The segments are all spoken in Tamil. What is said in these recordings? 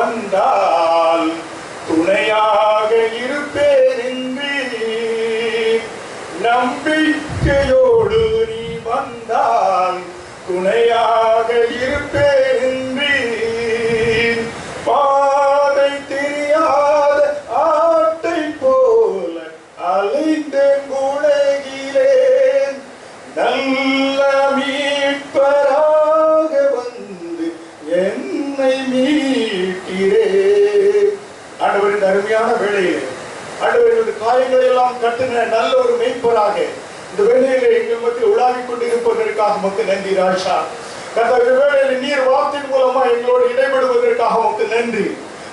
வந்தால் துணையாக இருப்பேன் என்று, நம்பிக்கையோடு நீ வந்தால் துணையாக இருப்பேன் என்று, பாதை தெரியாத ஆட்டை போல அலைந்தேன் உலகிலேன், நல்ல மீட்பராக வந்து என்னை மீட்கிறே. ஆண்டவரின் அருமையான வேளையிலே ஆண்டவரது காயங்களை எல்லாம் கட்டுன நல்ல ஒரு மீட்பராக இந்த வேளையிலே எங்கள் மத்தியில் உலாவிக் கொண்டிருப்பதற்காக மக்கள் நன்றி ராஜா. கர்த்தாவே, இந்த வேளையிலே நீர் வார்த்தையின் மூலமா எங்களோடு இடைபடுவதற்காக மக்கள் நன்றி.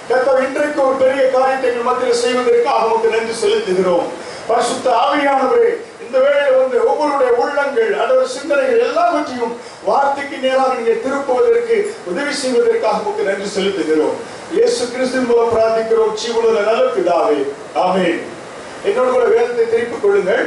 கர்த்தாவே, இன்றைக்கு ஒரு பெரிய காரியத்தை எங்கள் மத்தியில் செய்வதற்காக மக்கள் நன்றி செலுத்துகிறோம். பரிசுத்த ஆவியானவரே, இந்த வேளையில வந்து ஒவ்வொருடைய உள்ளங்கள் அதோட சிந்தனைகள் எல்லாவற்றையும் வார்த்தைக்கு நேராக நீங்க திருப்புவதற்கு உதவி செய்வதற்காக உங்களுக்கு நன்றி செலுத்துகிறோம். இயேசு கிறிஸ்துவின் மூலம் பிரார்த்திக்கிறோம் ஜீவனுள்ள நல்ல பிதாவே, ஆமென். என்னோட கூட வேதத்தை திருப்பிக் கொள்ளுங்கள்.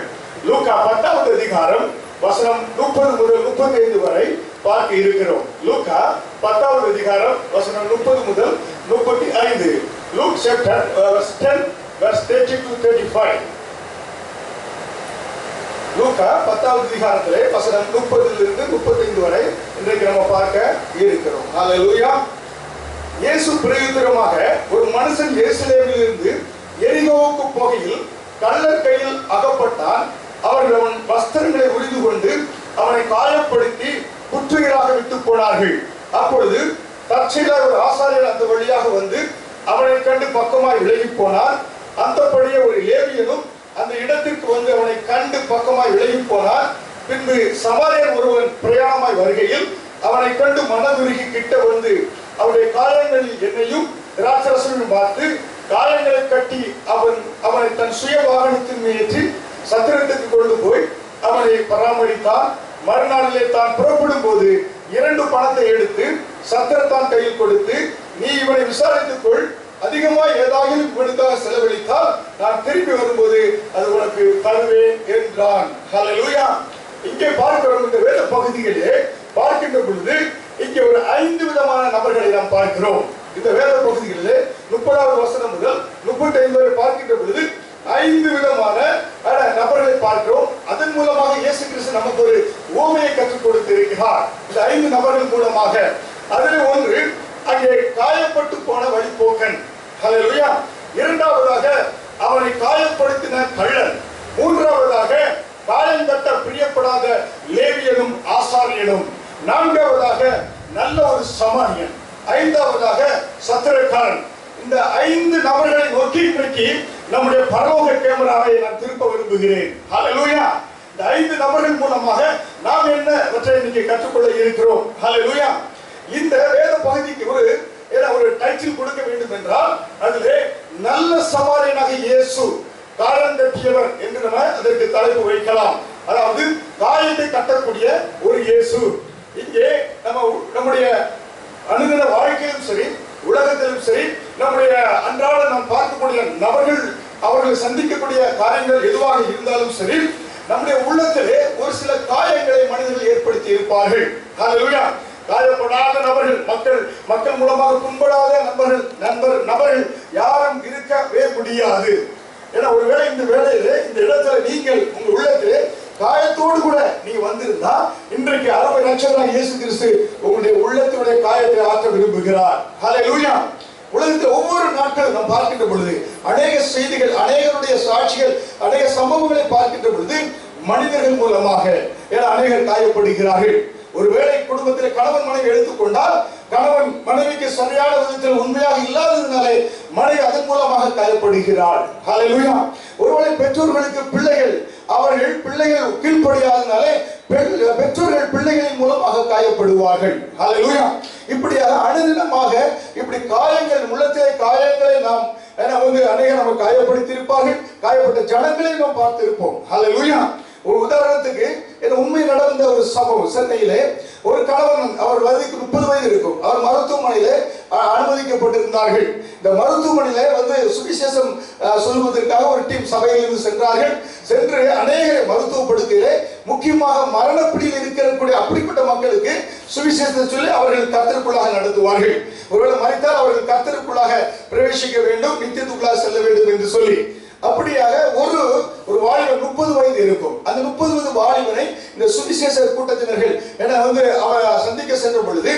லூக்கா 10வது அதிகாரம் வசனம் 30 முதல் 35 வரை பார்க்க இருக்கிறோம். லூக்கா 10வது அதிகாரம் வசனம் 30 முதல் 35. Luke chapter 10 verse 30 to 35. லூக்கா 10வது அதிகாரத்திலே வசனம் 30 இருந்து 35 வரை இன்றைக்கு நம்ம பார்க்க இருக்கிறோம். ஹல்லேலூயா. இயேசு பிரயுத்தரமாக, ஒரு மனுஷன் எருசலேமில் இருந்து எரிகோவுக்கு போகையில் கள்ளர் கையில் அகப்பட்டான். அவர்கள் அவன் வஸ்திரங்களை உரிந்து கொண்டு அவனை காயப்படுத்தி குற்றுயிராக விட்டு போனார்கள். அப்பொழுது தற்செயலாக ஒரு ஆசாரியர் அந்த வழியாக வந்து அவனை கண்டு பக்கமாய் விலகி போனார். அந்தபடியே ஒரு லேவியனும் அந்த இடத்திற்கு வந்து அவனை கண்டு பக்கமாய் விலகி போனார். பின்பு சமாரியர் ஒருவன் பிரயாணமாய் வருகையில் அவனை கண்டு மனதுருகி கிட்ட வந்து அவனுடைய காயங்களில் எண்ணெயும் திராட்சரசமும் பார்த்து காயங்களை கட்டி அவனை தன் சுய வாகனத்தின் மேற்றி சத்திரத்துக்கு கொண்டு போய் அவனை பராமரித்தான். மறுநாளிலே தான் புறப்படும் போது 2 பணத்தை எடுத்து சத்திரத்தான் கையில் கொடுத்து, நீ இவனை விசாரித்துக் கொள், அதிகமாய் ஏதாவது இவனுக்காக செலவழித்தால் நான் திரும்பி வரும்போது அது உனக்கு தருவேன் என்றான். ஹல்லேலூயா. இங்கே பார்க்கிறோம், இந்த வேத பகுதிகளிலே பார்க்கின்ற பொழுது இங்கே ஒரு 5 விதமான நபர்களை நாம் பார்க்கிறோம். இந்த வேத பகுதிகளிலே 30வது வசனம் முதல் 35 வரை பார்க்கின்ற பொழுது 5 விதமான நபர்களை பார்க்கிறோம். அதன் மூலமாக இயேசு கிறிஸ்து நமக்கு ஒரு உவமையை கற்றுக் கொடுத்திருக்கிறார். இந்த 5 நபர்கள் மூலமாக அதில் ஒன்று அங்கே காயப்பட்டு போன வழிபோக்கன். ஹல்லேலூயா. இரண்டாவதாக அவனை காயப்படுத்தின கள்ளன். மூன்றாவதாக காயம் கட்ட பிரியப்படாத லேவியனும் ஆசாரியனும். நான்காவதாக நல்ல ஒரு சமாரியன். ஐந்தாவதாக சத்திரக்காரன். இந்த 5 நபர்களை நோக்கி இன்றைக்கு நம்முடைய பரலோக கேமராவை நான் திருப்ப விரும்புகிறேன். ஹல்லேலூயா. இந்த 5 நபர்கள் மூலமாக நாம் என்னவற்றை இன்னைக்கு கற்றுக்கொள்ள இருக்கிறோம். ஹல்லேலூயா. இந்த வேத பகுதிக்கு ஒரு டைட்டில் கொடுக்க வேண்டும் என்றால் அதிலே நல்ல சமாரியனாக இயேசு காயம் கட்டியவர் என்று நம்ம அதற்கு தலைப்பு வைக்கலாம். அதாவது காயத்தை கட்டக்கூடிய ஒரு இயேசு. இங்கே நம்முடைய அனுதின வாழ்க்கையிலும் சரி, உலகத்திலும் சரி, நம்முடைய அன்றாட நாம் பார்க்கக்கூடிய நபர்கள் அவர்கள் சந்திக்கக்கூடிய காரியங்கள் எதுவாக இருந்தாலும் சரி, நம்முடைய உள்ளத்திலே ஒரு சில காயங்களை மனிதர்கள் ஏற்படுத்தி இருப்பார்கள். ஹல்லேலூயா. காயப்படாத நபர்கள், மக்கள் மூலமாக புண்படாத நபர்கள் யாரும் இருக்கவே முடியாது. ஏன்னா ஒருவேளை இந்த வேளையிலே இந்த இடத்துல நீங்கள் உங்க உள்ளத்திலே காயத்தோடு கூட நீங்க வந்திருந்தா இன்றைக்கு அருமை ரட்சகராகிய இயேசு கிறிஸ்து உங்களுடைய உள்ளத்தினுடைய காயத்தை ஆற்ற விரும்புகிறார். ஹல்லேலூயா. உலகத்தில் ஒவ்வொரு நாட்களும் நாம் பார்க்கின்ற பொழுது அநேக செய்திகள், அநேகருடைய சாட்சிகள், அநேக சம்பவங்களை பார்க்கின்ற பொழுது மனிதர்கள் மூலமாக அநேகர் காயப்படுகிறார்கள். ஒருவேளை குடும்பத்தில் கணவன் மனைவி எடுத்துக்கொண்டால் கணவன் மனைவிக்கு சரியான விதத்தில் உண்மையாக இல்லாததினாலே மனைவி அதன் மூலமாக காயப்படுகிறாள். ஹல்லேலூயா. ஒருவேளை பெற்றோர்களுக்கு பிள்ளைகள் கீழ்ப்படியாதனாலே பெற்றோர்கள் பிள்ளைகளின் மூலமாக காயப்படுவார்கள். ஹல்லேலூயா. இப்படியாக அனுதினமாக இப்படி காயங்கள், உள்ளத்திலே காயங்களை நாம் அநேகர் நம்ம காயப்படுத்தியிருப்பார்கள். காயப்பட்ட ஜனங்களை நாம் பார்த்திருப்போம். ஹல்லேலூயா. ஒரு உதாரணத்துக்கு உண்மை நடந்த ஒரு சம்பவம். சென்னையிலே ஒரு கணவன், அவர் வயதுக்கு 30 வயது இருக்கும். அவர் மருத்துவமனையிலே அனுமதிக்கப்பட்டிருந்தார்கள். இந்த மருத்துவமனையில வந்து சுவிசேஷம் சொல்வதற்காக ஒரு டீம் சபையிலிருந்து சென்றார்கள். சென்று அநேக மருத்துவ படுக்கையிலே முக்கியமாக மரணப்பிடியில் இருக்கக்கூடிய அப்படிப்பட்ட மக்களுக்கு சுவிசேஷத்தை சொல்லி அவர்கள் கர்த்தருக்குள்ளாக நடத்துவார்கள். ஒருவேளை மரித்தால் அவர்கள் கர்த்தருக்குள்ளாக பிரவேசிக்க வேண்டும், நித்தியத்துக்குள்ளாக செல்ல வேண்டும் என்று சொல்லி அப்படியாக ஒரு வாலிபன் 30 வயது இருக்கும். அந்த 30 வயது வாலிபனை இந்த சுவிசேஷ கூட்டத்தினர்கள் என வந்து அவர் சந்திக்க சென்ற பொழுது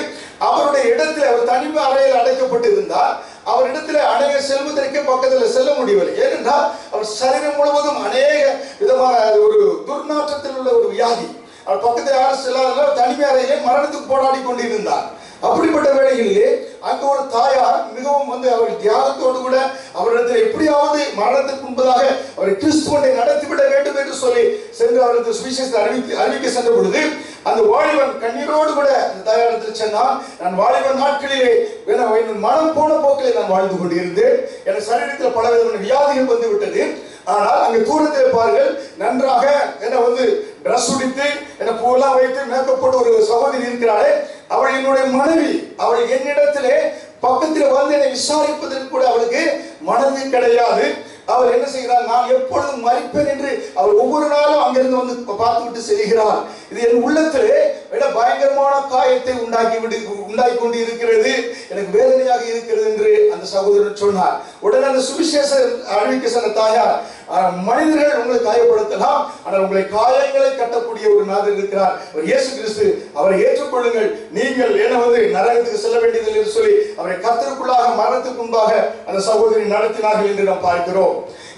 அவருடைய இடத்துல அவர் தனிமை அறையில் அடைக்கப்பட்டு இருந்தார். அவர் இடத்துல அநேக செல்வதற்கே பக்கத்தில் செல்ல முடியவில்லை. ஏனென்றால் அவர் சரீரம் முழுவதும் அநேக விதமான ஒரு துர்நாற்றத்தில் உள்ள ஒரு வியாதி. அவர் பக்கத்தில் யாரும் செல்லாததால் தனிமை அறையிலே மரணத்துக்கு போராடி கொண்டிருந்தார். அப்படிப்பட்ட வேளைகளிலே அங்கு ஒரு தாயார் மிகவும் வந்து அவர் தியாகத்தோடு கூட அவரிடத்தில் எப்படியாவது மரணத்துக்கு முன்பதாக அவரை கிறிஸ்துவனை நடத்திவிட வேண்டும் என்று சொல்லி சென்று அவருக்கு சுவிசேஷத்தை அறிவிக்க சென்ற பொழுது அந்த வாலிபன் கண்ணீரோடு கூட அந்த தாயாரத்தில் சொன்னான், நான் வாலிபன் நாட்களிலே மனம் போன போக்கிலே நான் வாழ்ந்து கொண்டிருந்தேன். என் சரீரத்தில் பல விதமான வியாதிகள் வந்து விட்டது. ஆனால் அங்கே தூரத்தில் பாருங்கள், நன்றாக என்ன வந்து டிரஸ் உடித்து என்ன பூவெல்லாம் வைத்து மேக்கப் போட்டு ஒரு சகோதரி இருக்கிறாளே, அவள் என்னுடைய மனைவி. அவள் என்னிடத்திலே பக்கத்தில் வந்து என்னை விசாரிப்பதற்கு கூட அவளுக்கு மனது கிடையாது. அவர் என்ன செய்கிறார், நான் எப்பொழுதும் மறிப்பேன் என்று அவர் ஒவ்வொரு நாளும் அங்கிருந்து வந்து பார்த்து விட்டு செல்கிறார். இது என் உள்ளத்திலே பயங்கரமான காயத்தை உண்டாக்கி கொண்டு இருக்கிறது, எனக்கு வேதனையாக இருக்கிறது என்று அந்த சகோதரன் சொன்னார். உடனே அந்த சுவிசேஷ அறிவிக்க சொன்ன தாயார், மனிதர்கள் உங்களை காயப்படுத்தலாம், ஆனால் உங்களை காயங்களை கட்டக்கூடிய ஒரு நாதர் இருக்கிறார், அவர் இயேசு கிறிஸ்து, அவரை ஏற்றுக்கொள்ளுங்கள், நீங்கள் என்ன வந்து நரகத்துக்கு செல்ல வேண்டியதில்லை என்று சொல்லி அவரை கர்த்தருக்குள்ளாக மரணத்துக்கு முன்பாக அந்த சகோதரி நடத்தினார்கள் என்று நாம் பார்க்கிறோம்.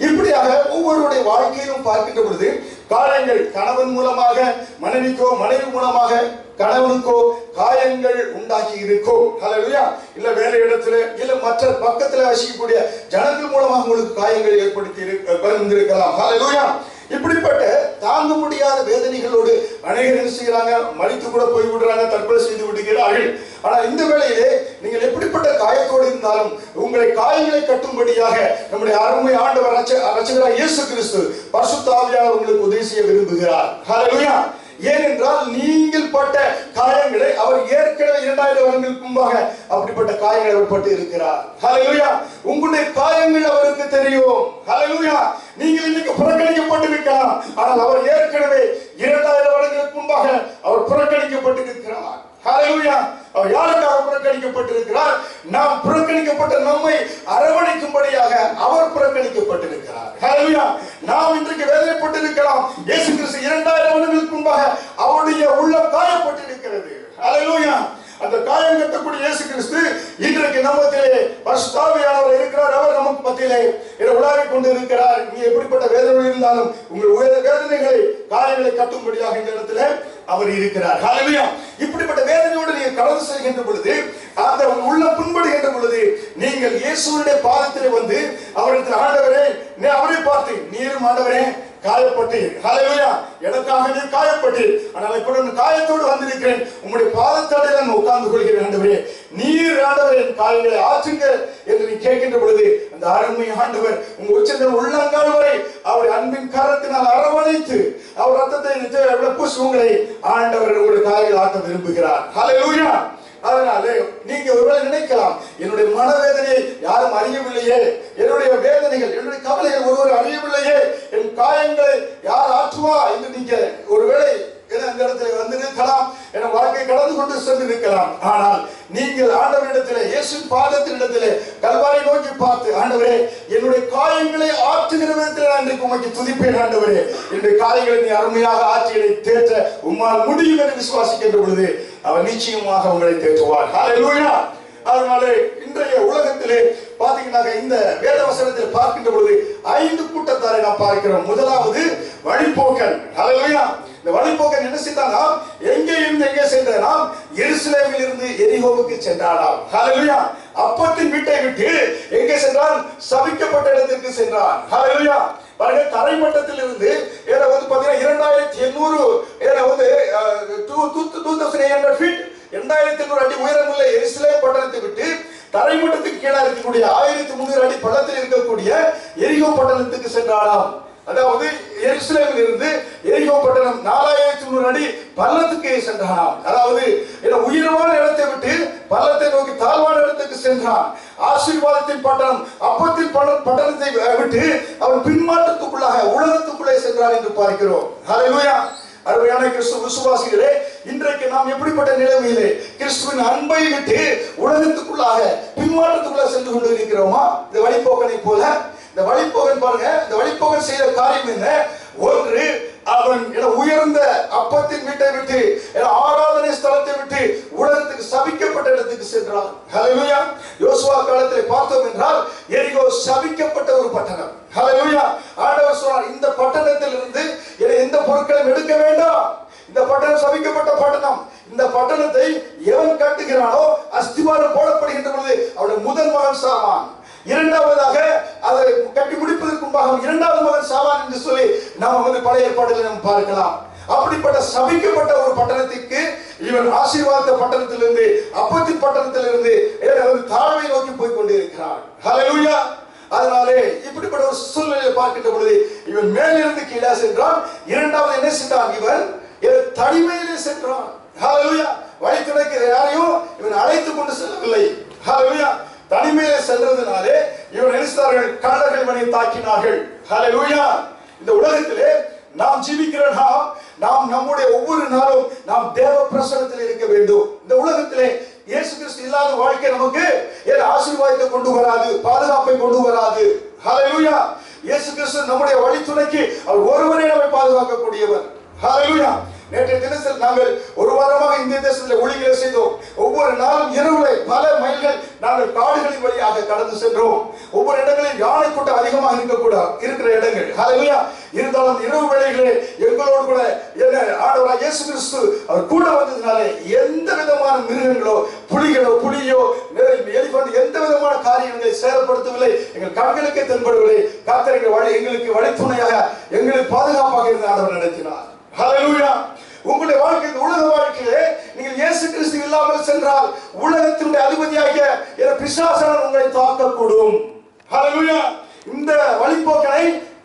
இப்படியாக ஒவ்வொருடைய வாழ்க்கையிலும் பார்க்கின்ற பொழுது காயங்கள் கணவன் மூலமாக மனைவிக்கோ, மனைவி மூலமாக கணவனுக்கோ காயங்கள் உண்டாக்கி இருக்கும். ஹல்லேலூயா. இல்ல வேலை இடத்துல இல்ல மற்ற பக்கத்துல வசிக்கக்கூடிய ஜனங்கள் மூலமாக உங்களுக்கு காயங்கள் ஏற்படுத்தி இருக்கலாம். ஹல்லேலூயா. இப்படிப்பட்ட தாங்க முடியாத வேதனைகளோடு அநேகர் என்ன செய்யறாங்க, மறித்து கூட போய் விடுறாங்க, தற்கொலை செய்து விடுகிறார்கள். ஆனால் இந்த வேளையிலே நீங்கள் எப்படிப்பட்ட காயத்தோடு இருந்தாலும் உங்களை காயங்களை கட்டும்படியாக நம்முடைய அருமை ஆண்டவர் இரட்சகராகிய இயேசு கிறிஸ்து பரிசுத்த ஆவியானவர் உங்களுக்கு உதவி செய்ய விரும்புகிறார். ஹல்லேலூயா. ஏனென்றால் நீங்கள் பட்ட காயங்களை அவர் ஏற்கனவே 2000 வருடங்களுக்கு முன்பாக அப்படிப்பட்ட காயங்கள் அவர் பட்டு இருக்கிறார். ஹல்லேலூயா. உங்களுடைய காயங்கள் அவருக்கு தெரியும். ஹல்லேலூயா. நீங்கள் இன்னைக்கு புறக்கணிக்கப்பட்டிருக்கலாம், ஆனால் அவர் ஏற்கனவே 2000 வருடங்களுக்கு முன்பாக அவர் புறக்கணிக்கப்பட்டிருக்கிறார். ஹல்லேலூயா. அவர் யாருக்காக புறக்கணிக்கப்பட்டிருக்கிறார்? நாம் புறக்கணிக்கப்பட்ட நம்மை அரவணைக்கும்படியாக அவர் புறக்கணிக்கப்பட்டிருக்கிறார். ஹல்லேலூயா. நாம் இன்றைக்கு வேதனைப்பட்டிருக்கலாம், இயேசு கிறிஸ்து 2000 வருடங்களுக்கு முன்பாக அவருடைய உள்ளம் காயப்பட்டிருக்கிறது. ஹல்லேலூயா. அந்த காயம் கட்டக்கூடிய இயேசு கிறிஸ்து இன்றைக்கு நம்மத்திலே பரிசுத்த ஆவியானவர் இருக்கிறார். அவர் நமக்கு மத்தியிலே உலாவிக் கொண்டு இருக்கிறார். நீ எப்படிப்பட்ட வேதனை இருந்தாலும் உங்கள் வேதனைகளை காயங்களை கட்டும்படியாக இந்த இடத்துல அவர் இருக்கிறார். ஹல்லேலூயா. இப்படிப்பட்ட வேதனையோடு நீங்கள் கடந்து செல்கின்ற பொழுது, அந்த உள்ள புண்படுகின்ற பொழுது நீங்கள் இயேசுவினுடைய பாதத்திலே வந்து அவரிடத்தில், ஆண்டவரே, அவரை பார்த்து, நீரும் ஆண்டவரே காயப்பட்டீர். ஹல்லேலூயா. எனக்காக நீ காயப்பட்டீர், ஆனால் இப்ப நான் காயத்தோடு வந்திருக்கிறேன், உங்களுடைய பாதத்தடையில் நான் உட்கார்ந்து கொள்கிறேன். ஆண்டவரே, நீர் ஆண்டவரே என் காயங்களை ஆற்றுங்க என்று நீ கேட்கின்ற பொழுது அந்த அருமை ஆண்டவர் உங்க உச்சந்தன் உள்ளங்கால் வரை அவருடைய அன்பின் கரத்தினால் அரவணைத்து அவர் ரத்தத்தை பூசி உங்களை ஆண்டவர் உங்களுடைய காயங்களை ஆற்ற விரும்புகிறார். ஹல்லேலூயா. அதனால நீங்க ஒருவேளை நினைக்கலாம், என்னுடைய மனவேதனையை யாரும் அறியவில்லையே, என்னுடைய வேதனைகள், என்னுடைய கவலைகள் ஒருவர் அறியவில்லையே, என் காயங்களை யார் ஆற்றுவா என்று நீங்க ஒருவேளை அந்த இடத்துல வந்து இருக்கலாம், என் வாழ்க்கை கடந்து கொண்டு சென்று இருக்கலாம். ஆனால் நீங்கள் ஆண்டவரிடத்திலே, இயேசு பாதத்தின் இடத்திலே கல்வாரை நோக்கி பார்த்து, ஆண்டவரே, என்னுடைய காயங்களை ஆற்றுகிற விதத்தில் நான் இன்றைக்கு உமக்கு துதிப்பேன். ஆண்டவரே, என்னுடைய காயங்களை நீ அருமையாக ஆற்றியை தேற்ற உம்மால் முடியும் என்று விசுவாசிக்கின்ற பொழுது அவர் நிச்சயமாக உங்களை தேற்றுவார். ஹல்லேலூயா. அதனால இன்றைய உலகத்திலே பாத்தீங்கன்னா இந்த வேத வசனத்தில் பார்க்கின்ற பொழுது 5 கூட்டத்தாரை நாம் பார்க்கிறோம். முதலாவது வழிபோக்கன். ஹல்லேலூயா. இந்த வழிபோக்கன் என்ன செய்தானாம், எங்கே இருந்து எங்கே சென்றானாம், எருசலேமில் இருந்து எரிகோவுக்கு சென்றானாம். ஹல்லேலூயா. அப்பத்தின் வீட்டை விட்டு எங்கே சென்றான், சபிக்கப்பட்ட இடத்திற்கு சென்றான். ஹல்லேலூயா. பாருங்க, தரைமட்டத்தில் இருந்து ஏற வந்து பாத்தீங்கன்னா 2800 ஃபீட் 2800 அடி உயரமுள்ள எருசலேம் பட்டணத்தை விட்டு தரைமட்டத்துக்கு கீழே இருக்கக்கூடிய 1300 அடி பள்ளத்தில் இருக்கக்கூடிய எரிகோ பட்டணத்துக்கு சென்றானாம். அதாவது எருசலேமில் இருந்து எரிகோ பட்டணம் 4300 அடி பள்ளத்துக்கு சென்றானாம். அதாவது உயரமான இடத்தை விட்டு பள்ளத்தை நோக்கி தாழ்வான இடத்துக்கு சென்றான். ஆசீர்வாதத்தின் பட்டணம், அப்பத்தின் பட்டணத்தை விட்டு அவன் பின்மாற்றத்துக்குள்ளாக உலகத்துக்குள்ளே சென்றான் என்று பார்க்கிறோம். ஹல்லேலூயா. அருமையான கிறிஸ்துவ விசுவாசிகளே, இன்றைக்கு நாம் எப்படிப்பட்ட நிலைமையிலே கிறிஸ்துவின் அன்பை விட்டு உலகத்துக்குள்ளாக பின்மாற்றத்துக்குள்ள சென்று கொண்டு இருக்கிறோமா? இந்த வழிபோக்கனை போல. இந்த வழிபோகன் பாருங்க, இந்த வழிபோகன் செய்த காரியம் என்ன? ஒன்று, அவன் உயர்ந்த அப்பத்தின் வீட்டை விட்டு, ஆராதனை ஸ்தலத்தை விட்டு உலகத்துக்கு சபிக்கப்பட்ட இடத்துக்கு சென்றான். ஹல்லேலூயா. யோசுவா காலத்திலே பார்த்தோம் என்றால் எரிகோ சபிக்கப்பட்ட ஒரு பட்டணம். ஹல்லேலூயா. ஆண்டவர் சொன்னார், இந்த பட்டணத்தில் இருந்து எந்த பொருட்களையும் எடுக்க வேண்டாம். இந்த பட்டணம் சபிக்கப்பட்ட பட்டணம். இந்த பட்டணத்தை எவன் கட்டுகிறானோ அஸ்திவாரம் போடப்படுகின்ற பொழுது அவனுடைய முதல் மகன் சாவான். இரண்டாவதாக அதை கட்டி முடிப்பதற்கு முன்பாக இரண்டாவது மகன் சாவான் என்று சொல்லி நாம் பழைய ஏற்பாடுகளை நாம் பார்க்கலாம். அப்படிப்பட்ட சபிக்கப்பட்ட ஒரு பட்டணத்திற்கு இவன் ஆசீர்வாத பட்டணத்திலிருந்து, அப்பத்தின் பட்டணத்திலிருந்து தாழ்வை நோக்கி போய் கொண்டிருக்கிறான். ஹல்லேலூயா. அதனாலே இப்படிப்பட்ட ஒரு சூழ்நிலையை பார்க்கின்ற பொழுது இவன் மேலிருந்து கீழே சென்றான். இரண்டாவது என்ன சென்றான்? இவன் தனிமையிலே சென்றான். ஹல்லேலூயா. வழித்துணைக்கு யாரையும் இவன் அழைத்துக் கொண்டு செல்லவில்லை. ஹல்லேலூயா. தனிமையிலே சென்றதுனாலே இவன் நினைத்தார்கள், கள்ளர்கள் இவனை தாக்கினார்கள். ஹல்லேலூயா. இந்த உலகத்திலே நாம் ஜீவிக்கிற நாம் நம்முடைய ஒவ்வொரு நாளும் நாம் தேவ பிரசன்னத்தில் இருக்க வேண்டும். இந்த உலகத்திலே இயேசு கிறிஸ்து இல்லாத வாழ்க்கை நமக்கு ஆசீர்வாதத்தை கொண்டு வராது, பாதுகாப்பை கொண்டு வராது. ஹல்லேலூயா. இயேசு கிறிஸ்து நம்முடைய வழித்துணைக்கு அவர் ஒருவரே நம்மை பாதுகாக்கக்கூடியவர். ஹல்லேலூயா. நேற்றைய தினத்தில் நாங்கள் ஒரு வாரமாக இந்திய தேசத்தில் ஊழியர்களை செய்தோம். ஒவ்வொரு நாளும் இரவுல பல மைல்கள் நாங்கள் காடுகளின் வழியாக கடந்து சென்றோம். ஒவ்வொரு இடங்களில் யானை கூட்டம் அதிகமாக இருக்கிற இடங்கள். ஹல்லேலூயா. இருந்தாலும் இரவு வேளைகளிலே எங்களோடு கூட ஆண்டவராகிய இயேசு கிறிஸ்து அவர் கூட வந்ததினாலே எந்த விதமான மிருகங்களோ புலியோ எலிபென்ட் எந்த விதமான காரியங்களை சேதப்படுத்தவில்லை. எங்கள் கண்களுக்கே தென்படவில்லை. கர்த்தர் எங்களுக்கு வழித்துணையாக எங்களுக்கு பாதுகாப்பாக இருந்து ஆண்டவர் நடத்தினார். ஹல்லேலூயா. உங்களுடைய வாழ்க்கை, உலக வாழ்க்கையிலே நீங்கள் இயேசு கிறிஸ்து இல்லாமல் சென்றால் உலகத்தினுடைய அதிபதியாகிய பிசாசானவன் உங்களை தாக்கக்கூடும். ஹல்லேலூயா. இந்த வழிபோக்கனை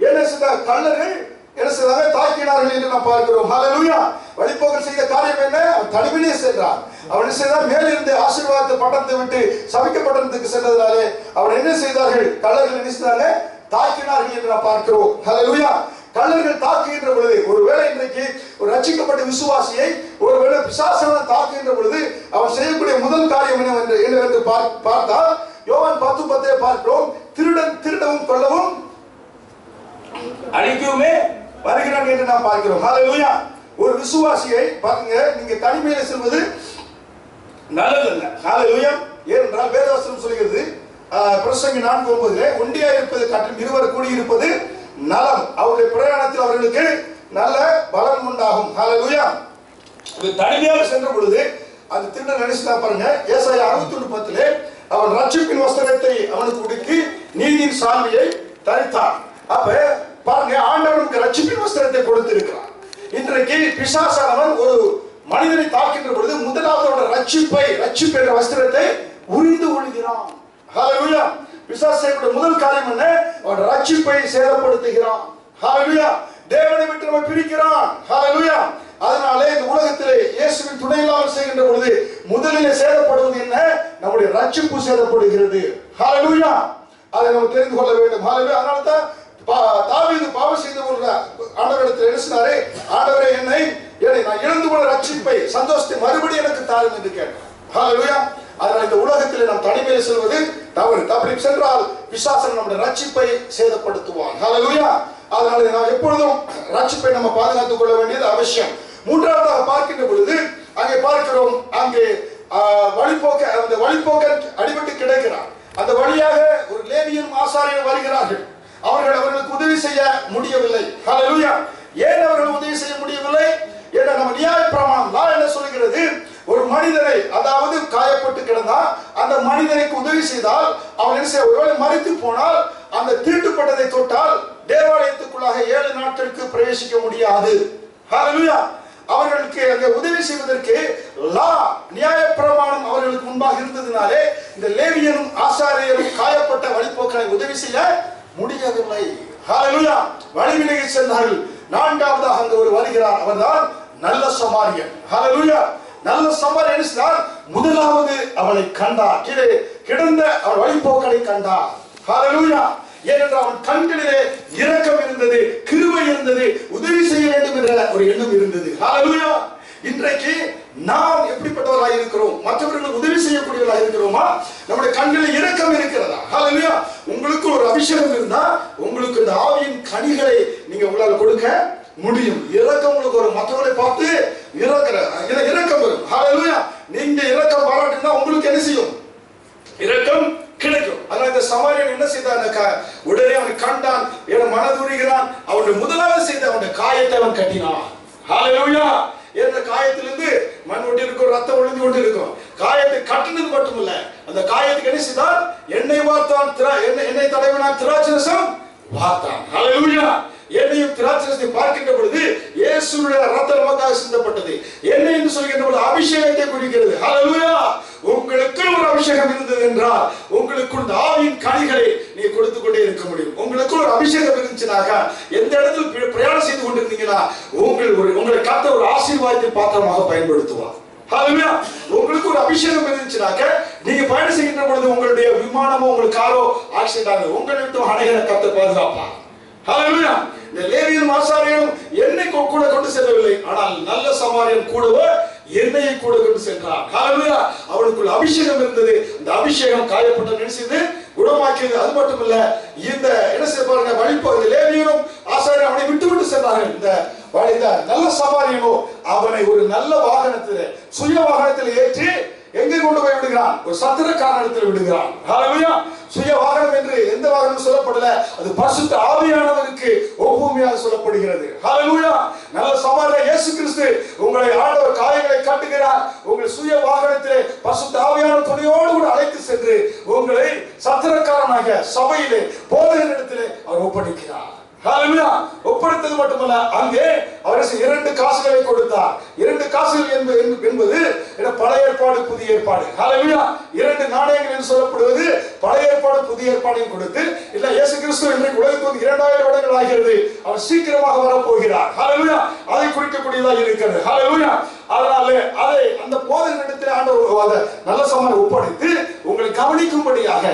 என்ன செய்த கள்ளர்கள் என்ன செய்தாங்க? தாக்கினார்கள் என்று நாம் பார்க்கிறோம். ஹல்லேலூயா. வழிபோக்கன் செய்த காரியம் என்ன? அவன் தனிமையிலே சென்றான். அவன் செய்தால் மேலிருந்து ஆசீர்வாதத்தை பட்டணத்தை விட்டு சபிக்கப்பட்டதுக்கு சென்றதுனாலே அவன் என்ன செய்தார்கள்? கள்ளர்கள் என்ன செய்தாங்க? தாக்கினார்கள் என்று நாம் பார்க்கிறோம். ஹல்லேலூயா. கள்ளர்கள் தாக்குகின்ற பொழுது, ஒருவேளை இன்றைக்கு ஒரு ரட்சிக்கப்பட்ட விசுவாசியை ஒருவேளை பிசாசானவன் தாக்குகின்ற பொழுது அவன் செய்யக்கூடிய முதல் காரியம் என்னவென்று பார்த்தால் யோவான் 10:10 பார்க்கிறோம். திருடவும் கொல்லவும் அழிக்கவுமே வருகிறான் என்று நாம் பார்க்கிறோம். ஹல்லேலூயா. ஒரு விசுவாசியை பாருங்க, நீங்க தனிமையில செல்வது நல்லதல்ல. ஹல்லேலூயா. ஏனென்றால் வேதவசனம் சொல்கிறது பிரசங்கி 4:9 ஒண்டியா இருப்பது காட்டிலும் இருவர் கூடி இருப்பது நலம், அவருடைய பிரயாணத்தில் அவர்களுக்கு நல்ல பலன் உண்டாகும். ஹல்லேலூயா. தனிமையாக சென்ற பொழுது அந்த திருடன் நினைச்சுதான் பாருங்க, ஏசாயா 61:10 அவன் ரட்சிப்பின் வஸ்திரத்தை அவனுக்கு உடுக்கி நீதியின் சால்வையை தரித்தான். அப்ப பாருங்க, ஆண்டவனுக்கு ரட்சிப்பின் வஸ்திரத்தை கொடுத்திருக்கிறான். இன்றைக்கு பிசாசானவன் ஒரு மனிதனை தாக்கின்ற பொழுது முதலாவது ரட்சிப்பு என்ற வஸ்திரத்தை உரிந்து கொள்கிறான். ஹல்லேலூயா. பிசாசுடைய முதல் காரியம் என்ன? அவன் ரட்சிப்பை சேதப்படுத்துகிறான். ஹல்லேலூயா. தேவனை விட்டு நம்ம பிரிக்கிறான். ஹல்லேலூயா. அதனாலே இந்த உலகத்திலே இயேசுவின் துணை இல்லாமல் செய்கின்ற பொழுது முதலிலே சேதப்படுவது என்ன? நம்முடைய ரட்சிப்பு சேதப்படுகிறது. ஹல்லேலூயா. அதை நம்ம தெரிந்து கொள்ள வேண்டும். ஹல்லேலூயா. அதனால தான் தாவீது பாவம் செய்த பொழுது ஆண்டவரிடத்தில் என்ன சொன்னாரு? ஆண்டவரே, நான் இழந்து போன ரட்சிப்பை, சந்தோஷத்தை மறுபடியும் எனக்கு தாரும் என்று கேட்டார். ஹல்லேலூயா. அதனால் இந்த உலகத்தில் நாம் தனிமையில் செல்வது தவறு. அப்படி சென்றால் பிசாசன் நம்முடைய ரட்சிப்பை சேதப்படுத்துவான். ஹல்லேலூயா. அதனால நாம் எப்பொழுதும் ரட்சிப்பை நம்ம பாதுகாத்துக் கொள்ள வேண்டியது அவசியம். மூன்றாவதாக பார்க்கின்ற பொழுது அங்கே பார்க்கிறோம், அங்கே அந்த வழிபோக்கன் அடிபட்டு கிடக்கிறார். அந்த வழியாக ஒரு லேவியன் ஆசாரியர் வருகிறார்கள். அவர்களுக்கு உதவி செய்ய முடியவில்லை. ஹல்லேலூயா. ஏன் அவர்கள் உதவி செய்ய முடியவில்லை? ஏன்னா நம்ம நியாயப்பிரமாணம் என்ன சொல்கிறது? ஒரு மனிதனை, அதாவது காயப்பட்டு கிடந்தால் அந்த மனிதனுக்கு உதவி செய்தால் அவன் என்ன செய்ய, ஒருவேளை மரித்து போனால் அந்த தீட்டுப்பட்டதை தொட்டால் தேவாலயத்துக்குள்ளாக 7 நாட்களுக்கு பிரவேசிக்க முடியாது. ஹல்லேலூயா. அவர்களுக்கு அங்கே உதவி செய்வதற்கு நியாயப்பிரமாணம் அவர்களுக்கு முன்பாக இருந்ததினாலே இந்த லேவியனும் ஆசாரியரும் காயப்பட்ட வழிபோக்கனை உதவி செய்ய முடியவில்லை. ஹல்லேலூயா. வழிவிலகி சென்றார்கள். நான்காவதாக அங்கு ஒரு வருகிறார், அவர்தான் நல்ல சமாரியன். ஹல்லேலூயா. நல்ல சமாரியன் முதலாவது அவளை கண்டார். கீழே கிடந்த அவர் வழிபோக்கனை கண்டார். ஹல்லேலூயா. ஏனென்றால் அவன் கண்களிலே இரக்கம் இருந்தது, கிருபை இருந்தது, உதவி செய்ய வேண்டும் என்ற ஒரு எண்ணம் இருந்தது. ஹல்லேலூயா. இன்றைக்கு நாம் எப்படிப்பட்டவர்களாக இருக்கிறோம்? மற்றவர்களுக்கு உதவி செய்யக்கூடியவர்களாக இருக்கிறோமா? நம்முடைய கண்களில் இரக்கம் இருக்கிறதா? ஹல்லேலூயா. உங்களுக்கு ஒரு அபிஷேகம் இருந்தா உங்களுக்கு இந்த ஆவியின் கனிகளை நீங்க உங்களால் கொடுக்க முடியும். இரக்கம் உங்களுக்கு ஒரு மற்றவர்களை பார்த்து இரக்கம் வரும். ஹல்லேலூயா. நீங்க இரக்கம் பாராட்டினா உங்களுக்கு என்ன செய்யும்? இரக்கம் கிடைக்கும். அதனால இந்த சமாரியன் என்ன செய்தார்? உடனே அவன் கண்டான், என மனதுருகிறான். அவனுடைய முதலாவது செய்த அவனுடைய காயத்தை அவன் கட்டினான். ஹல்லேலூயா. என்ற காயத்திலிருந்து மண் ஒட்டி இருக்கும், ரத்தம் ஒழிந்து கொண்டு இருக்கும். காயத்தை கட்டினது மட்டுமல்ல, அந்த காயத்துக்கு என்ன செய்தான்? எண்ணெய் வார்த்தான், எண்ணெய் தடவினான், திராட்சரசம் வார்த்தான். ஹல்லேலூயா. எண்ணெயும் திராட்சரசத்தை பார்க்கின்ற பொழுது இயேசுவுடைய ரத்தம் நமக்காக சிந்தப்பட்டது. எண்ணெய் என்று சொல்கின்ற பொழுது அபிஷேகத்தை குறிக்கிறது. ஹல்லேலூயா. உங்களுக்கு ஒரு அபிஷேகம் இருந்தது என்றால் உங்களுக்கு இந்த ஆவியின் கனிகளை நீங்க கொடுத்து கொண்டே இருக்க முடியும். உங்களுக்கு ஒரு அபிஷேகம் இருந்துச்சுனாக்கா எந்த இடத்துல பிரயாணம் செய்து கொண்டிருந்தீங்கன்னா உங்களை கர்த்தர் ஒரு ஆசீர்வாதத்தை பாத்திரமாக பயன்படுத்துவார். ஹல்லேலூயா. உங்களுக்கு ஒரு அபிஷேகம் இருந்துச்சுனாக்க நீங்க பயணம் செய்கின்ற பொழுது உங்களுடைய விமானமோ உங்களுக்கு காரோ ஆக்சிடென்ட் ஆகுது, உங்களை விட்டு அநேகரை கர்த்தர் பாதுகாப்பார். ஹல்லேலூயா. இந்த லேவியரும் ஆசாரியரும் எண்ணெய் கூட கொண்டு செல்லவில்லை, ஆனால் நல்ல சமாரியன் கூடவே எண்ணெயை கூட கொண்டு சென்றார். ஹல்லேலூயா. அவனுக்குள்ள அபிஷேகம் இருந்தது. இந்த அபிஷேகம் காயப்பட்ட நினைச்சது குணமாக்கியது. அது மட்டுமல்ல, இந்த என்ன செய்ய பாருங்க, வழிபோக்கு லேவியரும் ஆசாரியரும் அவனை விட்டு சென்றார்கள். இந்த நல்ல சமாரியனோ அவனை ஒரு நல்ல வாகனத்தில், சுய வாகனத்தில் ஏற்றி எங்கே கொண்டு போய் விடுகிறான்? ஒரு சத்திரக்காரனிடத்தில் விடுகிறான். ஹல்லேலூயா. சுய வாகனம் என்று எந்த வாகனம் சொல்லப்படல, அது பரிசுத்த ஆவியானவருக்கு ஒப்புமையாக சொல்லப்படுகிறது. ஹல்லேலூயா. நல்ல சமாரியன் இயேசு கிறிஸ்து உங்களை ஆண்டவர் காயங்களை கட்டுகிறார். உங்கள் சுய வாகனத்திலே பரிசுத்த ஆவியானவர் துணையோடு கூட அழைத்து சென்று உங்களை சத்திரக்காரனாக சபையிலே போதகரிடத்திலே அவர் ஒப்படைக்கிறார். ஹல்லேலூயா. ஒப்படைத்தது மட்டுமல்ல, அங்கே அவர் 2 காசுகளை கொடுத்தார். 2 காசுகள் என்பது பழைய ஏற்பாடு, புதிய ஏற்பாடு. ஹல்லேலூயா. 2 நாணயங்கள் என்று சொல்லப்படுவது பழைய ஏற்பாடு, புதிய ஏற்பாடையும் கொடுத்து, இல்ல இயேசு கிறிஸ்து இன்றைக்கு உலகத்துக்கு 2000 வருடங்கள் ஆகிறது, அவர் சீக்கிரமாக வரப்போகிறார். ஹல்லேலூயா. அதை குறிக்கக்கூடியதாக இருக்கிறது. ஹல்லேலூயா. அதனால அதை அந்த போதகரிடத்தில் ஆண்டவர் நல்ல சமாரியனை ஒப்படைத்து உங்களை கவனிக்கும்படியாக,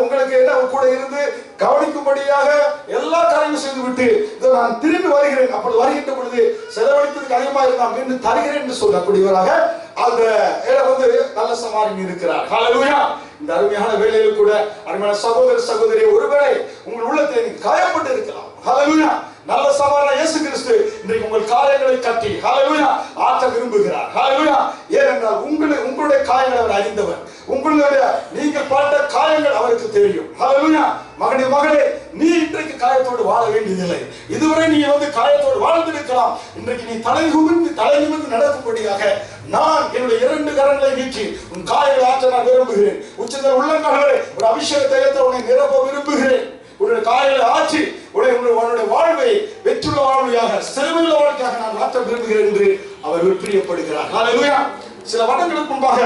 உங்களுக்கு என்ன கூட இருந்து கவனிக்கும்படியாக எல்லா காரியங்களும் செய்து விட்டு நான் திரும்பி வருகிறேன், அப்படி வருகின்ற பொழுது செலவழித்ததுக்கு அதிகமாக இருந்தால் மீண்டும் தருகிறேன் என்று சொல்லக்கூடியவராக அந்த நல்ல சமாரியன் இருக்கிறார். ஹல்லேலூயா. இந்த அருமையான வேளையில் கூட அருமையான சகோதர சகோதரி, ஒருவேளை உங்கள் உள்ளத்தில் நீங்க காயப்பட்டு இருக்கலாம். ஹல்லேலூயா. நல்ல சமாரியன் இயேசு கிறிஸ்து இன்றைக்கு உங்கள் காயங்களை கட்டி ஹல்லேலூயா ஆற்ற விரும்புகிறார். ஹல்லேலூயா. ஏனென்றால் உங்களுடைய காயங்களை அவர் அறிந்தவர். உங்களுடைய நீங்கள் பட்ட காயங்கள் அவருக்கு தெரியும். ஹல்லேலூயா. மகனே, நீ இன்றைக்கு காயத்தோடு வாழ வேண்டியதில்லை. இதுவரை நீ காயத்தோடு வாழ்ந்திருக்கலாம். இன்றைக்கு நீ தலை நிமிர்ந்து நடக்கும்படியாக நான் என்னுடைய 2 கரங்களை நீக்கி உன் காயங்களை ஆற்ற நான் விரும்புகிறேன். உச்சத்தில் உள்ளங்காலே ஒரு அபிஷேகத்தை உன்னை நிரப்ப விரும்புகிறேன். உன்னுடைய காயங்களை ஆற்றி உன்னுடைய வாழ்வை வெற்றுள்ள வாழ்வையாக, செலவுள்ள வாழ்க்கையாக நான் மாற்ற விரும்புகிறேன் என்று அவர் பிரியப்படுகிறார். ஹல்லேலூயா. சில வருடங்களுக்கு முன்பாக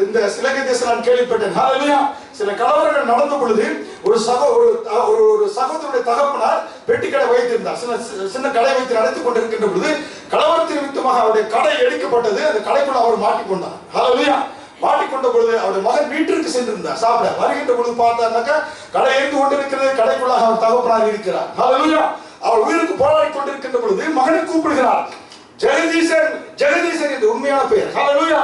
இந்த இலங்கை தேசம் நான் கேள்விப்பட்டேன். ஹல்லேலூயா. சில கலவரங்கள் நடந்த பொழுது ஒரு சகோதரனுடைய தகப்பனார் பெட்டி கடை வைத்திருந்தார். சின்ன கடை வைத்து நடத்திக் கொண்டிருக்கின்ற பொழுது கலவரத்தின் நிமித்தமாக அவருடைய கடை எடுக்கப்பட்டது. அந்த கடைக்குள்ள அவர் மாட்டிக்கொண்டார். ஹல்லேலூயா. மாட்டிக்கொண்ட பொழுது அவருடைய மகன் வீட்டிற்கு சென்றிருந்தார் சாப்பிட. வருகின்ற பொழுது பார்த்தாருனாக்கா கடை எரிந்து கொண்டிருக்கிறது, கடைக்குள்ளாக அவர் தகப்பனார் இருக்கிறார். ஹல்லேலூயா. அவர் உயிருக்கு போராடி கொண்டிருக்கின்ற பொழுது மகனை கூப்பிடுகிறார். ஜெகதீசன் என்று உண்மையான பெயர். ஹல்லேலூயா.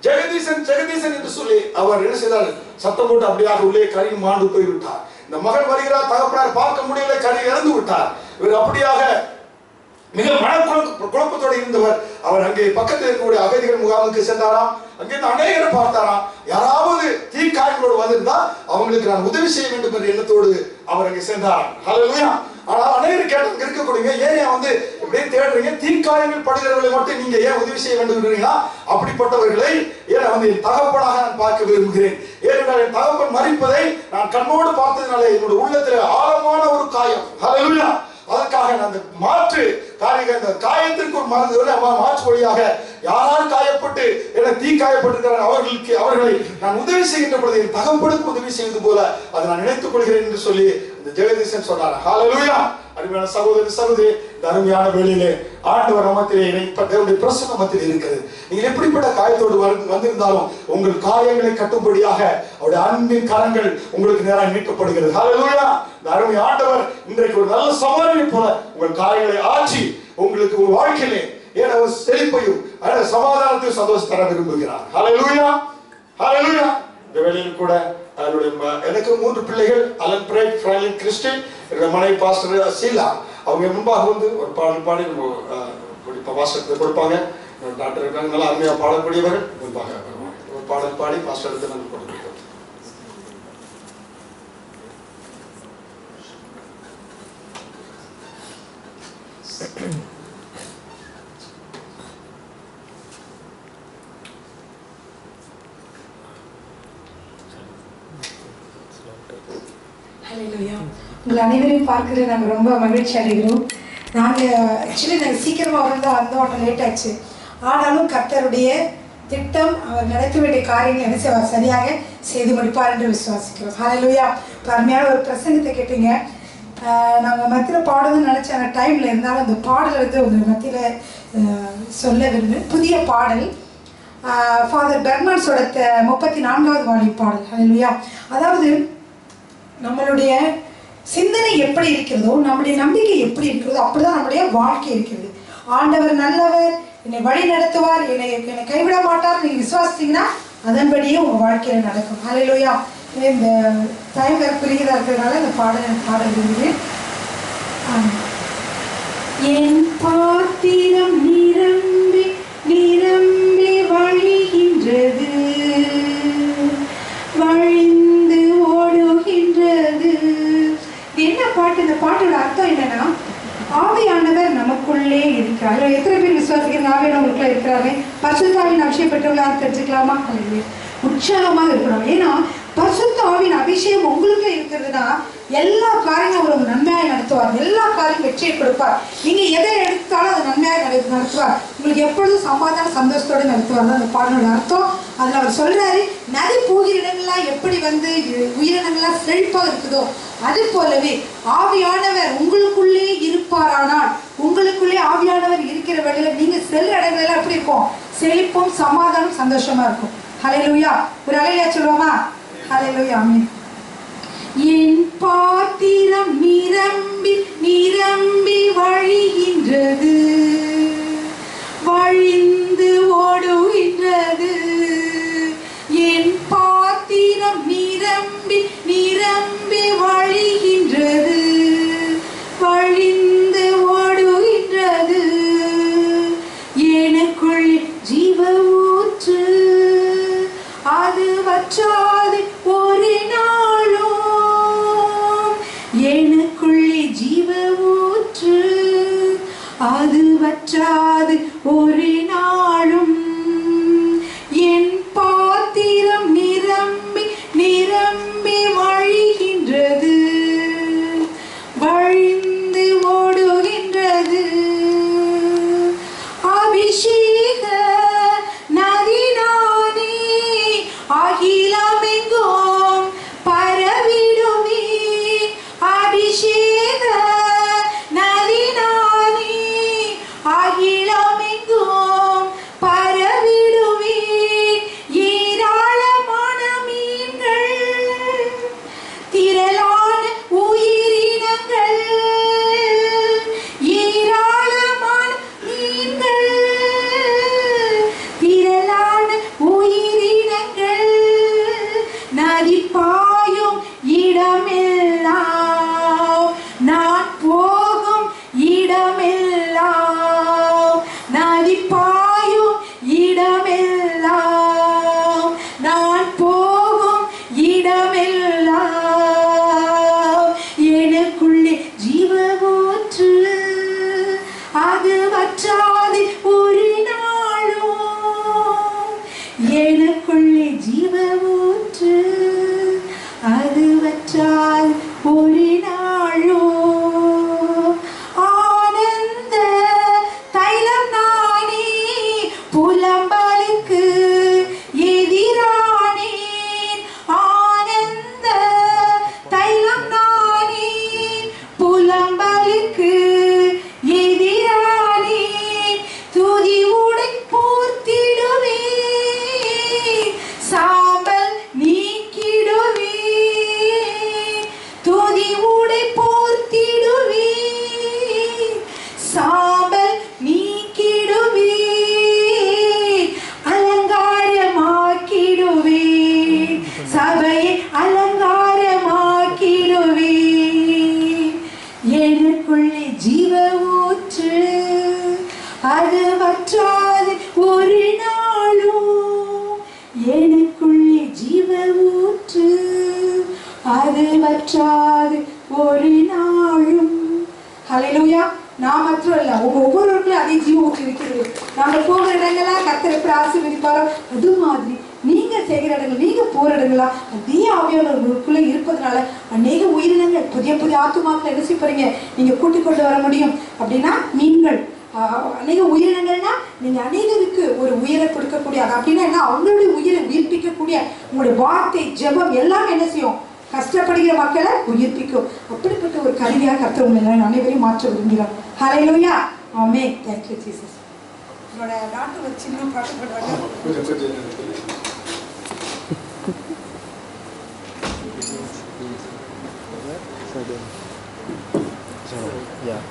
ஜெகதீசன் என்று சொல்லி அவர் என்ன செய்தார்? சத்தம் போட்டு அப்படியாக உள்ளே கறி மாண்டு போய்விட்டார். இந்த மகன் வருகிறார், தகப்பனார் பார்க்க முடியல, கறி இறந்து விட்டார். இவர் அப்படியாக மிக குழப்பத்தோடு இருந்தவர். அவர் அங்கே பக்கத்தில் இருக்கக்கூடிய அகதிகள் முகாமுக்கு சென்றாராம். அங்கிருந்து அநேகரை பார்த்தாராம். யாராவது தீக்காயங்களோடு வந்திருந்தா அவங்களுக்கு நான் உதவி செய்ய வேண்டும் என்ற எண்ணத்தோடு அவர் அங்கே சென்றாராம். ஹல்லேலூயா. ஆனால் அநேகர் கேட்டு இருக்கக்கூடிய, ஏன் இப்படியே தேடுறீங்க? தீக்காயங்கள் படுகிறவர்களை மட்டும் நீங்க ஏன் உதவி செய்ய வேண்டும்? அப்படிப்பட்டவர்களை என் தகப்பனாக நான் பார்க்க விரும்புகிறேன். ஏனென்றால் என் தகப்பன் மரிப்பதை நான் கண்ணோடு பார்த்ததுனால என்னுடைய உள்ளத்துல ஆழமான ஒரு காயம். ஹல்லேலூயா. அதற்காக அந்த மாற்று காயத்திற்கு ஒரு மருந்து மாற்று வழியாக யாரால் காயப்பட்டு தீ காயப்பட்டிருக்கிறார் அவர்களை நான் உதவி செய்கின்ற பொழுது என் தகப்பனுக்கு உதவி செய்வது போல அதை நான் நினைத்துக் கொள்கிறேன் என்று சொல்லி இந்த ஜெகதீசன் சொன்னார். ஹல்லேலூயா. அருமையான சகோதரி, இந்த அருமையான வேளையிலே ஆண்டவர் மத்தியிலே தேவனுடைய பிரசன்னம் மத்தியில் இருக்கிறது. நீங்கள் எப்படிப்பட்ட காயத்தோடு வந்திருந்தாலும் உங்கள் காயங்களை கட்டும்படியாக அவருடைய அன்பின் கரங்கள் உங்களுக்கு நேராக நீட்டப்படுகிறது. ஹல்லேலூயா. இந்த அருமை ஆண்டவர் இன்றைக்கு ஒரு நல்ல சமாரியனை போல உங்கள் காயங்களை ஆற்றி உங்களுக்கு ஒரு வாழ்க்கையிலே ஒரு செழிப்பையும் சமாதானத்தையும் சந்தோஷம் தர விரும்புகிறார். ஹல்லேலூயா, ஹல்லேலூயா. இந்த வேளையில் கூட எனக்கு 3 பிள்ளைகள், அலன் பிரைட், பிராலின், கிறிஸ்டின், மனைவி பாஸ்டர் சீலா. அவங்க முன்பாக வந்து ஒரு பாடல் பாடி பாஸ்டர் கொடுப்பாங்க. டாக்டர் இருக்காங்க, நல்லா அருமையாக பாடக்கூடியவர்கள் முன்பாக வருவாங்க. ஒரு பாடல் பாடி பாஸ்டர் எடுத்து நாங்கள் கொடுக்கிறோம். உங்கள் அனைவரையும் பார்க்கிற நாங்கள் ரொம்ப மகிழ்ச்சி அடைகிறோம். நாங்கள் சீக்கிரமாக வந்தோம், லேட் ஆச்சு. ஆனாலும் கர்த்தருடைய திட்டம், அவர் நடத்த வேண்டிய காரியங்கள் என்ன செய்வார், சரியாக செய்து முடிப்பார் என்று விசுவாசிக்கிறோம். ஹல்லேலூயா. அருமையான ஒரு பிரசங்கத்தை கேட்டீங்க. நாங்கள் மத்தியில் பாடணும்னு நினச்ச டைமில் இருந்தாலும் அந்த பாடல் வந்து உங்கள் மத்தியில் சொல்ல விரும்புகிறேன். புதிய பாடல், ஃபாதர் பெர்மான்ஸோட 34வது வால்யூம் பாடல். ஹல்லேலூயா. அதாவது நம்மளுடைய சிந்தனை எப்படி இருக்கிறதோ, நம்முடைய நம்பிக்கை எப்படி இருக்கிறதோ அப்படிதான் நம்முடைய வாழ்க்கை இருக்கிறது. ஆண்டவர் நல்லவர், என்னை வழி நடத்துவார், என்னை கைவிட மாட்டார் நீங்கள் விசுவாசித்தீங்கன்னா அதன்படியே உங்கள் வாழ்க்கையில் நடக்கும். ஹல்லேலூயா. இந்த டைம் குறுகியதாக இருக்கிறதுனால இந்த பாடல் விரும்புகிறேன். என் பாத்திரம் நிரம்பி நிரம்பி வழிகின்றது, வழிந்து ஓடுகின்றது. என்ன பாட்டு? இந்த பாட்டோட அர்த்தம் என்னன்னா, ஆவியானவர் நமக்குள்ளே இருக்கிறார். எத்தனை பேர் விசுவாசிக்கிறீங்க ஆவியானவர் நமக்குள்ளே இருக்கிறாரு? பரிசுத்த ஆவியின் அபிஷேகம் பெற்றவர்களாக தெரிஞ்சுக்கலாமா? உற்சாகமாக இருக்கணும். ஏன்னா பரிசுத்த ஆவியின் அபிஷேகம் உங்களுக்கு இருக்கிறதுனா எல்லா காரியங்களும் அவர் நன்மையாக நடத்துவார், எல்லா காரியம் வெற்றியை கொடுப்பார். நீங்க எதை எடுத்தாலும் அதை நன்மையாக நடத்துவார். உங்களுக்கு எப்பொழுதும் சமாதான சந்தோஷத்தோடு நடத்துவார். அந்த பாடலோட அர்த்தம். அதில் அவர் சொல்றாரு, நதி போகிற இடங்கள்லாம் எப்படி வந்து உயிரினங்கள்லாம் செழிப்பாக இருக்குதோ அது போலவே ஆவியானவர் உங்களுக்குள்ளே இருப்பாரானால், உங்களுக்குள்ளே ஆவியானவர் இருக்கிற வேளையில நீங்க செல்ற இடங்கள்லாம் எப்படி இருக்கும்? செழிப்பும் சமாதானம் சந்தோஷமா இருக்கும். ஹல்லேலூயா. ஒரு ஹல்லேலூயா சொல்லுவோமா? ஹல்லேலூயா. ஆமென். என் பாத்திரம் நிரம்பி நிரம்பி வழிகின்றது, வழிந்து ஓடுகின்றது. என் பாத்திரம் நிரம்பி நிரம்பி வழிகின்றது, வழிந்து ஓடுகின்றது. எனக்குள் ஜீவ ஊற்று, அது வற்றாது ஒரு நாளும். எனக்குள்ளே ஜீவ ஊற்று, அது வற்றாது ஒரு நாளும். என் பாத்திரம் நிரம்பி நிரம்பி வழிகின்றது, வழிந்து ஓடுகின்றது. அபிஷேக நதி நானே, அகிலமெங்கும் பரவிடுமே. அபிஷேக நதி நானே, அகிலமெங்கும் பரவிடுமே. ஏராளமான மீன்கள், திரளான உயிரினங்கள், ஏராளமான மீன்கள், திரளான உயிரினங்கள், நதி பாயும் இடமெல்லாம், நான் போகும் இடமெல்லாம், நதி பாயும் இடமெல்லாம், நான் போகும் இடமெல்லாம். எனக்குள்ளே ஜீவ ஊற்று, அது வற்றாது ஒரு நாளும். எனக்குள்ளே ஜீவ ஊற்று, அது வற்றாது ஒரு நாளும். ஆனந்த தைலம் நானே, புலம்பலுக்கு எதிரானேன். ஆனந்த தைலம் நானே, புலம்பலுக்கு எதிரானேன். அது வற்றாது ஒரு நாளும், எனக்குள்ளே ஜீவ ஊற்று அது வற்றாது ஒரு நாளும். ஹல்லேலூயா. நான் மாத்திரம் இல்ல, உங்க ஒவ்வொருவருக்கும் அதே ஜீவ ஊற்றி இருக்கிறது. நாங்கள் போகிற இடங்களா கர்த்தர் எப்படி ஆசீர்வதிப்பாரோ அது மாதிரி நீங்க செய்கிற இடங்கள், நீங்க போற இடங்களா அதே ஆவியானவர் உங்களுக்குள்ள இருப்பதனால அநேக உயிரினங்கள், புதிய புதிய ஆத்துமாக்களை என்ன செய்ய போறீங்க, நீங்க கூட்டிக் கொண்டு வர முடியும். அப்படின்னா நீங்கள் அநேக உயிரினங்கள்னா நீங்க அநேகருக்கு ஒரு உயிரை கொடுக்கக்கூடிய, அது அப்படின்னா என்ன, அவங்களுடைய உயிரை உயிர்ப்பிக்கக்கூடிய உங்களுடைய வார்த்தை, ஜெபம் எல்லாம் என்ன செய்யும், கஷ்டப்படுகிற மக்களை உயிர்ப்பிக்கும். அப்படிப்பட்ட ஒரு கருவியாக கர்த்தர் உங்களை அனைவரையும் மாற்ற விரும்புகிறார். ஹல்லேலூயா. ஆமென். Thank you Jesus. உங்களோட நாட்டு ஒரு சின்ன பாட்டு பாடுவாங்க. Yeah.